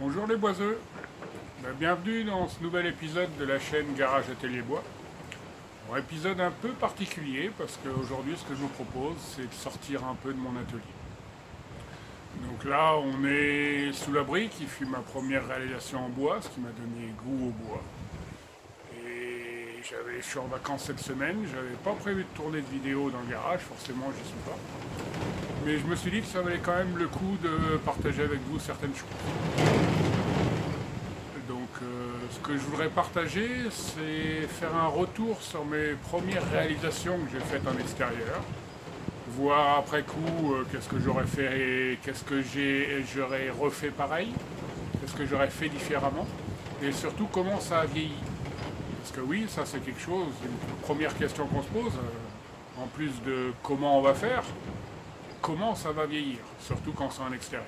Bonjour les boiseux, bienvenue dans ce nouvel épisode de la chaîne Garage Atelier Bois. Un épisode un peu particulier parce qu'aujourd'hui ce que je vous propose c'est de sortir un peu de mon atelier. Donc là on est sous l'abri qui fut ma première réalisation en bois, ce qui m'a donné goût au bois. Et je suis en vacances cette semaine, j'avais pas prévu de tourner de vidéo dans le garage, forcément j'y suis pas. Mais je me suis dit que ça valait quand même le coup de partager avec vous certaines choses. Donc ce que je voudrais partager, c'est faire un retour sur mes premières réalisations que j'ai faites en extérieur. Voir après coup qu'est-ce que j'aurais fait, qu'est-ce que j'aurais refait pareil, qu'est-ce que j'aurais fait différemment, et surtout comment ça a vieilli. Parce que oui, ça c'est quelque chose, une première question qu'on se pose, en plus de comment on va faire, comment ça va vieillir, surtout quand c'est en extérieur.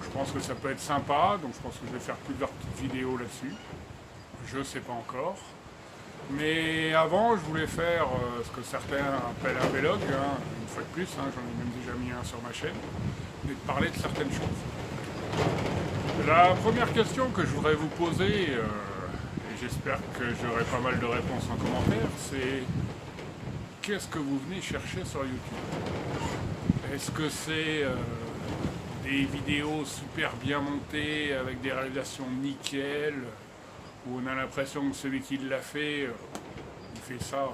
Je pense que ça peut être sympa, donc je pense que je vais faire plusieurs petites vidéos là-dessus. Je ne sais pas encore. Mais avant, je voulais faire ce que certains appellent un vlog, une fois de plus, j'en ai même déjà mis un sur ma chaîne, et de parler de certaines choses. La première question que je voudrais vous poser, et j'espère que j'aurai pas mal de réponses en commentaire, c'est qu'est-ce que vous venez chercher sur YouTube? Est-ce que c'est des vidéos super bien montées avec des réalisations nickel, où on a l'impression que celui qui l'a fait, il fait ça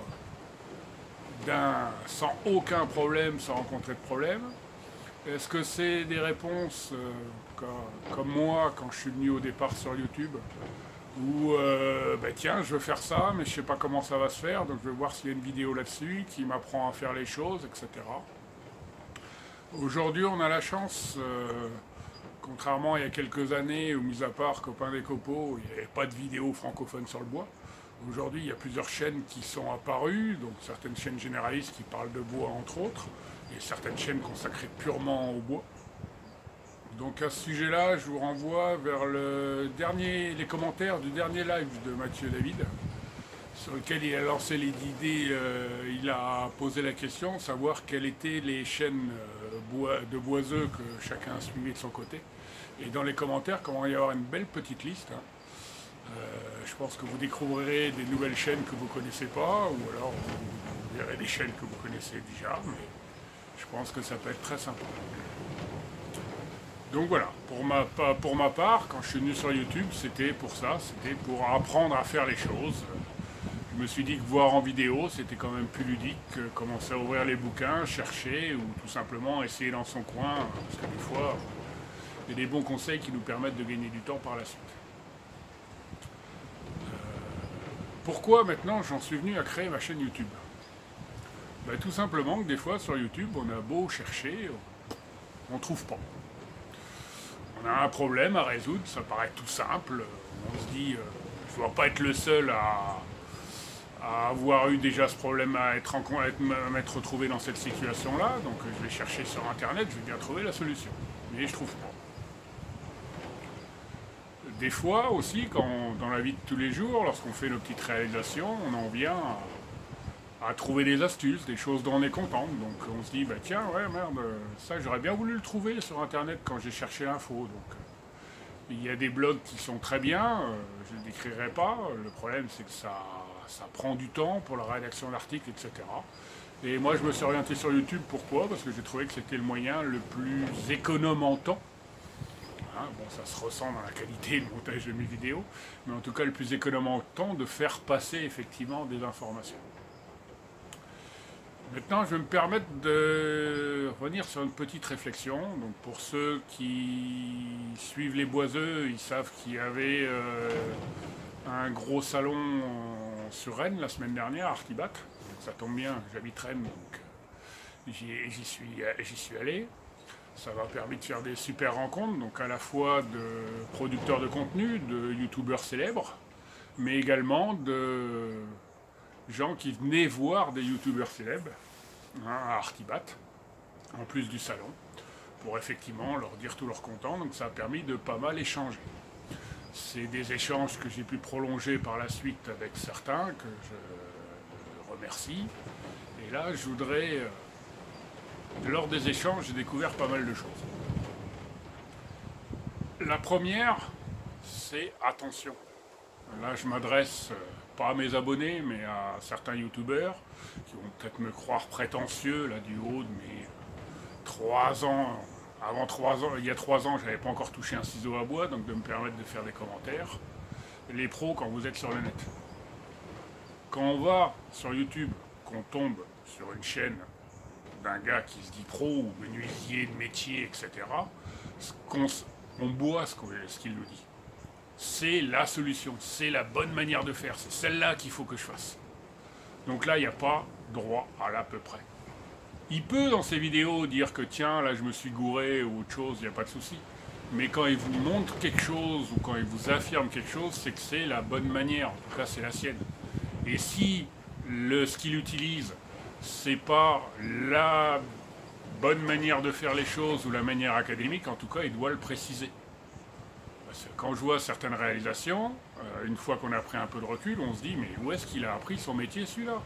sans aucun problème, sans rencontrer de problème? Est-ce que c'est des réponses comme moi quand je suis venu au départ sur YouTube, où tiens, je veux faire ça, mais je sais pas comment ça va se faire, donc je vais voir s'il y a une vidéo là-dessus qui m'apprend à faire les choses, etc. Aujourd'hui, on a la chance, contrairement à il y a quelques années, où mis à part Copain des Copeaux, il n'y avait pas de vidéos francophones sur le bois. Aujourd'hui, il y a plusieurs chaînes qui sont apparues, donc certaines chaînes généralistes qui parlent de bois entre autres, et certaines chaînes consacrées purement au bois. Donc à ce sujet-là, je vous renvoie vers les commentaires du dernier live de Mathieu David, sur lequel il a lancé l'idée, il a posé la question, savoir quelles étaient les chaînes de boiseux que chacun suivait de son côté. Et dans les commentaires, comment il y avoir une belle petite liste. Je pense que vous découvrirez des nouvelles chaînes que vous ne connaissez pas, ou alors vous verrez des chaînes que vous connaissez déjà, mais je pense que ça peut être très sympa. Donc voilà, pour ma part, quand je suis venu sur YouTube, c'était pour ça, c'était pour apprendre à faire les choses. Je me suis dit que voir en vidéo, c'était quand même plus ludique que commencer à ouvrir les bouquins, chercher, ou tout simplement essayer dans son coin, parce que des fois, il y a des bons conseils qui nous permettent de gagner du temps par la suite. Pourquoi maintenant j'en suis venu à créer ma chaîne YouTube? Tout simplement que des fois sur YouTube, on a beau chercher, on ne trouve pas. On a un problème à résoudre, ça paraît tout simple, on se dit, je ne dois pas être le seul à avoir eu déjà ce problème, à m'être retrouvé dans cette situation-là, donc je vais chercher sur Internet, je vais bien trouver la solution, mais je trouve pas. Des fois aussi, dans la vie de tous les jours, lorsqu'on fait nos petites réalisations, on en vient à trouver des astuces, des choses dont on est content, donc on se dit, tiens, ouais, merde, ça j'aurais bien voulu le trouver sur Internet quand j'ai cherché l'info, donc il y a des blogs qui sont très bien, je ne les décrirai pas, le problème c'est que ça prend du temps pour la rédaction d'articles, etc. Et moi je me suis orienté sur YouTube, pourquoi? Parce que j'ai trouvé que c'était le moyen le plus économe en temps. Bon, ça se ressent dans la qualité et le montage de mes vidéos, mais en tout cas le plus économe en temps de faire passer effectivement des informations. Maintenant, je vais me permettre de revenir sur une petite réflexion. Donc, pour ceux qui suivent les boiseux, ils savent qu'il y avait un gros salon sur Rennes la semaine dernière, à Artibat. Donc, ça tombe bien, j'habite Rennes, donc j'y suis allé. Ça m'a permis de faire des super rencontres, donc à la fois de producteurs de contenu, de youtubeurs célèbres, mais également de gens qui venaient voir des youtubeurs célèbres à Artibat, en plus du salon, pour effectivement leur dire tout leur content, donc ça a permis de pas mal échanger. C'est des échanges que j'ai pu prolonger par la suite avec certains, que je remercie, et là je voudrais... Lors des échanges, j'ai découvert pas mal de choses. La première, c'est attention. Là, je m'adresse pas à mes abonnés, mais à certains youtubeurs qui vont peut-être me croire prétentieux, là, du haut de mes 3 ans. Avant 3 ans, il y a 3 ans, je n'avais pas encore touché un ciseau à bois, donc de me permettre de faire des commentaires. Les pros, quand vous êtes sur le net. Quand on va sur YouTube, qu'on tombe sur une chaîne d'un gars qui se dit pro ou menuisier de métier, etc., on boit ce qu'il nous dit. C'est la solution, c'est la bonne manière de faire, c'est celle-là qu'il faut que je fasse. Donc là, il n'y a pas droit à l'à peu près. Il peut dans ses vidéos dire que tiens, là je me suis gouré ou autre chose, il n'y a pas de souci. Mais quand il vous montre quelque chose ou quand il vous affirme quelque chose, c'est que c'est la bonne manière, en tout cas c'est la sienne. Et si ce qu'il utilise, c'est pas la bonne manière de faire les choses ou la manière académique, en tout cas il doit le préciser. Parce que quand je vois certaines réalisations, une fois qu'on a pris un peu de recul, on se dit mais où est-ce qu'il a appris son métier celui-là?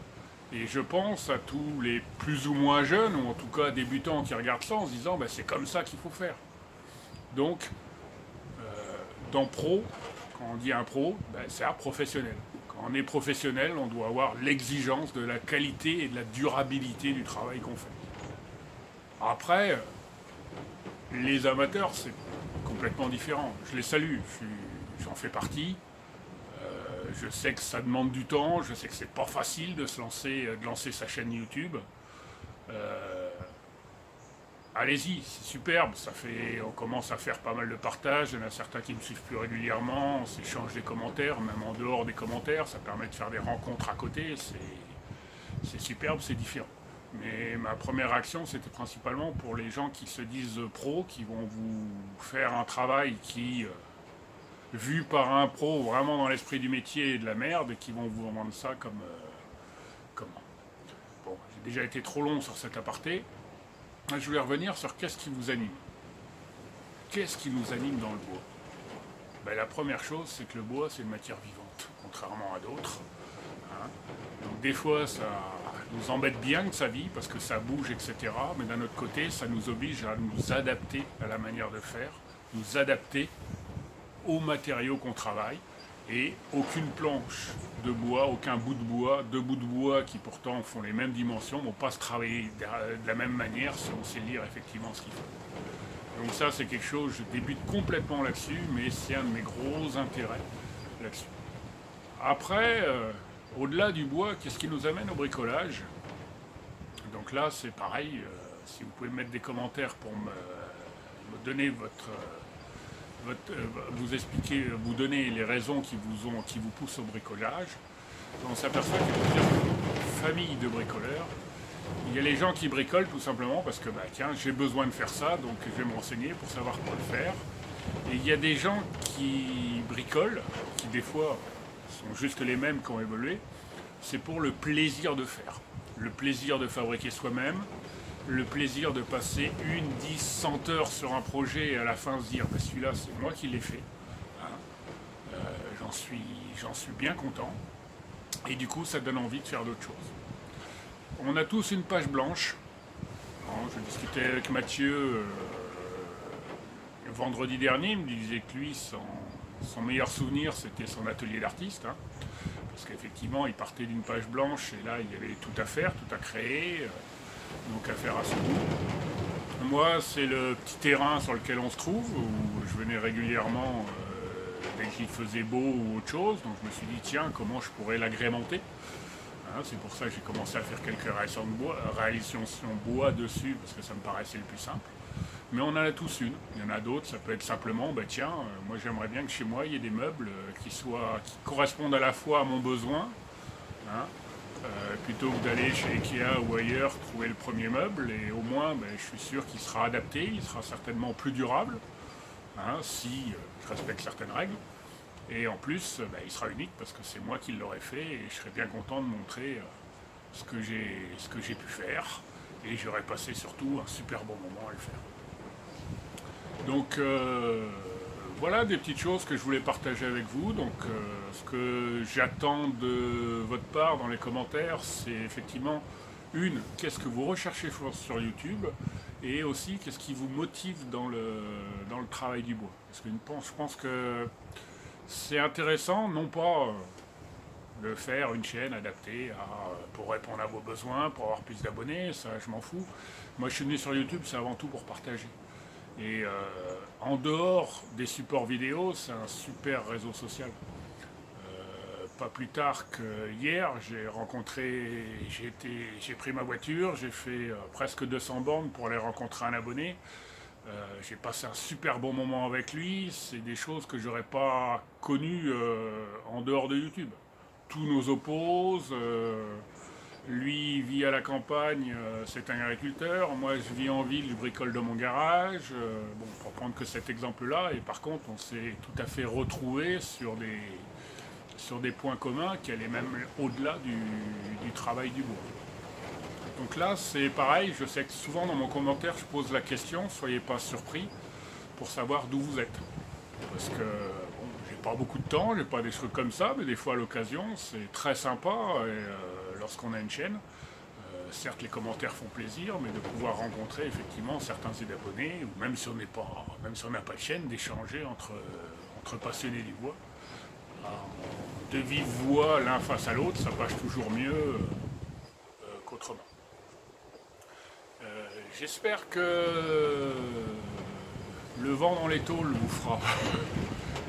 Et je pense à tous les plus ou moins jeunes, ou en tout cas débutants qui regardent ça en se disant c'est comme ça qu'il faut faire. Donc, dans pro, quand on dit un pro, c'est un professionnel. Quand on est professionnel, on doit avoir l'exigence de la qualité et de la durabilité du travail qu'on fait. Après, les amateurs, c'est complètement différent. Je les salue, j'en fais partie. Je sais que ça demande du temps, je sais que c'est pas facile de lancer sa chaîne YouTube. Allez-y, c'est superbe, on commence à faire pas mal de partages, il y en a certains qui me suivent plus régulièrement, on s'échange des commentaires, même en dehors des commentaires, ça permet de faire des rencontres à côté, c'est superbe, c'est différent. Mais ma première action, c'était principalement pour les gens qui se disent pros, qui vont vous faire un travail qui, vu par un pro, vraiment dans l'esprit du métier et de la merde, et qui vont vous vendre ça comme... comment. Bon, j'ai déjà été trop long sur cet aparté. Je voulais revenir sur qu'est-ce qui vous anime. Qu'est-ce qui nous anime dans le bois? La première chose, c'est que le bois, c'est une matière vivante, contrairement à d'autres. Donc des fois, ça nous embête bien que ça vit, parce que ça bouge, etc. Mais d'un autre côté, ça nous oblige à nous adapter à la manière de faire, nous adapter aux matériaux qu'on travaille. Et aucune planche de bois, aucun bout de bois, deux bouts de bois qui pourtant font les mêmes dimensions, ne vont pas se travailler de la même manière si on sait lire effectivement ce qu'il faut. Donc ça c'est quelque chose, je débute complètement là-dessus, mais c'est un de mes gros intérêts là-dessus. Après, au-delà du bois, qu'est-ce qui nous amène au bricolage? Donc là c'est pareil, si vous pouvez mettre des commentaires pour me donner vous expliquer, vous donner les raisons qui vous poussent au bricolage. On s'aperçoit qu'il y a plusieurs familles de bricoleurs. Il y a les gens qui bricolent tout simplement parce que tiens, j'ai besoin de faire ça, donc je vais me renseigner pour savoir comment le faire. Et il y a des gens qui bricolent, qui des fois sont juste les mêmes qui ont évolué, c'est pour le plaisir de faire. Le plaisir de fabriquer soi-même, le plaisir de passer 10, 100 heures sur un projet et à la fin se dire celui-là c'est moi qui l'ai fait. J'en suis bien content. Et du coup ça donne envie de faire d'autres choses. On a tous une page blanche. Je discutais avec Mathieu vendredi dernier, il me disait que lui, son meilleur souvenir c'était son atelier d'artiste. Parce qu'effectivement il partait d'une page blanche et là il y avait tout à faire, tout à créer. Donc à faire à son goût. Moi, c'est le petit terrain sur lequel on se trouve, où je venais régulièrement dès qu'il faisait beau ou autre chose. Donc je me suis dit, tiens, comment je pourrais l'agrémenter? C'est pour ça que j'ai commencé à faire quelques réalisations bois dessus, parce que ça me paraissait le plus simple. Mais on en a tous une. Il y en a d'autres, ça peut être simplement, tiens, moi j'aimerais bien que chez moi, il y ait des meubles qui correspondent à la fois à mon besoin, plutôt que d'aller chez Ikea ou ailleurs trouver le premier meuble, et au moins je suis sûr qu'il sera adapté, il sera certainement plus durable, si je respecte certaines règles, et en plus il sera unique parce que c'est moi qui l'aurais fait et je serais bien content de montrer ce que j'ai pu faire, et j'aurais passé surtout un super bon moment à le faire. Donc voilà des petites choses que je voulais partager avec vous. Donc ce que j'attends de votre part dans les commentaires, c'est effectivement qu'est-ce que vous recherchez sur YouTube, et aussi qu'est-ce qui vous motive dans le travail du bois. Parce que je pense que c'est intéressant, non pas de faire une chaîne adaptée pour répondre à vos besoins, pour avoir plus d'abonnés, ça je m'en fous. Moi je suis venu sur YouTube, c'est avant tout pour partager. Et en dehors des supports vidéo, c'est un super réseau social. Pas plus tard que hier, j'ai pris ma voiture, j'ai fait presque 200 bornes pour aller rencontrer un abonné. J'ai passé un super bon moment avec lui, c'est des choses que j'aurais pas connues en dehors de YouTube. Tous nos opposent, lui vit à la campagne, c'est un agriculteur, moi je vis en ville, je bricole dans mon garage, bon, pour prendre que cet exemple-là, et par contre on s'est tout à fait retrouvés sur des points communs qui allaient même au-delà du travail du bois. Donc là c'est pareil, je sais que souvent dans mon commentaire je pose la question, soyez pas surpris pour savoir d'où vous êtes. Parce que bon, j'ai pas beaucoup de temps, j'ai pas des trucs comme ça, mais des fois à l'occasion c'est très sympa lorsqu'on a une chaîne. Certes les commentaires font plaisir, mais de pouvoir rencontrer effectivement certains abonnés, ou même si on n'a pas de chaîne, d'échanger entre passionnés du bois. De vive voix l'un face à l'autre, ça passe toujours mieux qu'autrement. J'espère que le vent dans les tôles vous fera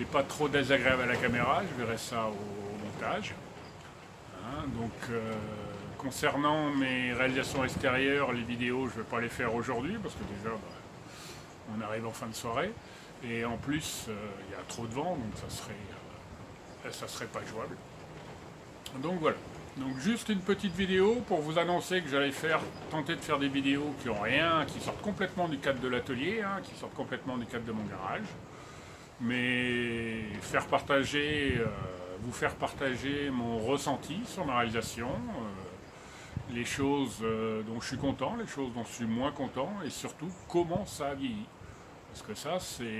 et pas trop désagréable à la caméra, je verrai ça au montage. Donc concernant mes réalisations extérieures, les vidéos, je ne vais pas les faire aujourd'hui parce que déjà on arrive en fin de soirée et en plus il y a trop de vent, donc ça serait pas jouable. Donc voilà. Donc juste une petite vidéo pour vous annoncer que j'allais tenter de faire des vidéos qui ont rien, qui sortent complètement du cadre de l'atelier, qui sortent complètement du cadre de mon garage, mais vous faire partager mon ressenti sur ma réalisation, les choses dont je suis content, les choses dont je suis moins content, et surtout comment ça a vieilli. Parce que ça c'est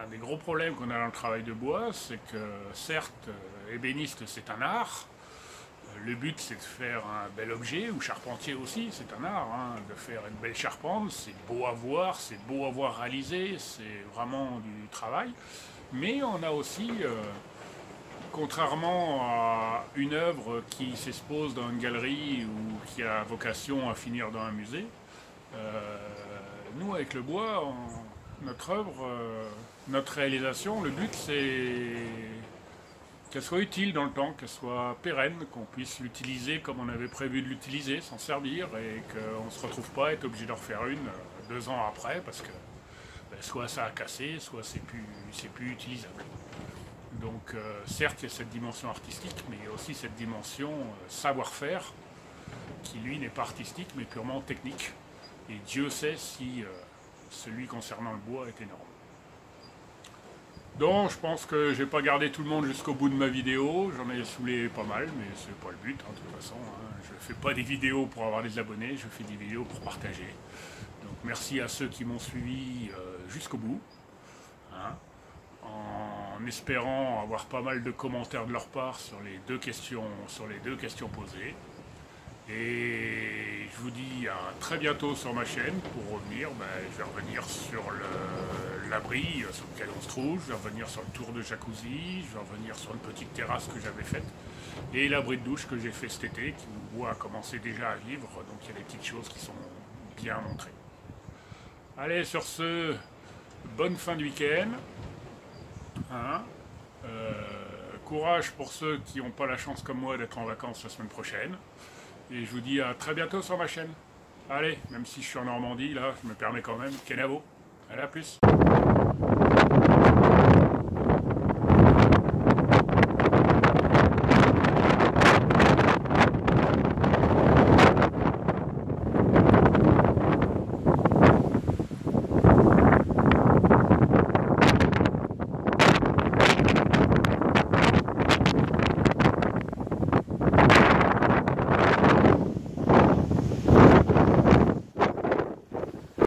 un des gros problèmes qu'on a dans le travail de bois, c'est que certes, ébéniste c'est un art, le but c'est de faire un bel objet, ou charpentier aussi, c'est un art, de faire une belle charpente, c'est beau à voir, c'est beau à voir réalisé, c'est vraiment du travail, mais on a aussi, contrairement à une œuvre qui s'expose dans une galerie ou qui a vocation à finir dans un musée, nous avec le bois, notre œuvre, notre réalisation, le but c'est qu'elle soit utile dans le temps, qu'elle soit pérenne, qu'on puisse l'utiliser comme on avait prévu de l'utiliser, s'en servir, et qu'on ne se retrouve pas à être obligé d'en refaire une 2 ans après, parce que soit ça a cassé, soit c'est plus utilisable. Donc certes il y a cette dimension artistique, mais il y a aussi cette dimension savoir-faire, qui lui n'est pas artistique, mais purement technique. Et Dieu sait si celui concernant le bois est énorme. Donc je pense que j'ai pas gardé tout le monde jusqu'au bout de ma vidéo, j'en ai saoulé pas mal, mais c'est pas le but de toute façon. Je fais pas des vidéos pour avoir des abonnés, je fais des vidéos pour partager. Donc merci à ceux qui m'ont suivi jusqu'au bout, en espérant avoir pas mal de commentaires de leur part sur les deux questions posées. Et je vous dis à très bientôt sur ma chaîne pour revenir. Je vais revenir sur l'abri sur lequel on se trouve, je vais revenir sur le tour de jacuzzi, je vais revenir sur une petite terrasse que j'avais faite et l'abri de douche que j'ai fait cet été, qui le bois a commencé déjà à vivre, donc il y a des petites choses qui sont bien montrées. Allez, sur ce, bonne fin de week-end. Courage pour ceux qui n'ont pas la chance comme moi d'être en vacances la semaine prochaine. Et je vous dis à très bientôt sur ma chaîne. Allez, même si je suis en Normandie, là, je me permets quand même. Kenavo. Allez, à plus.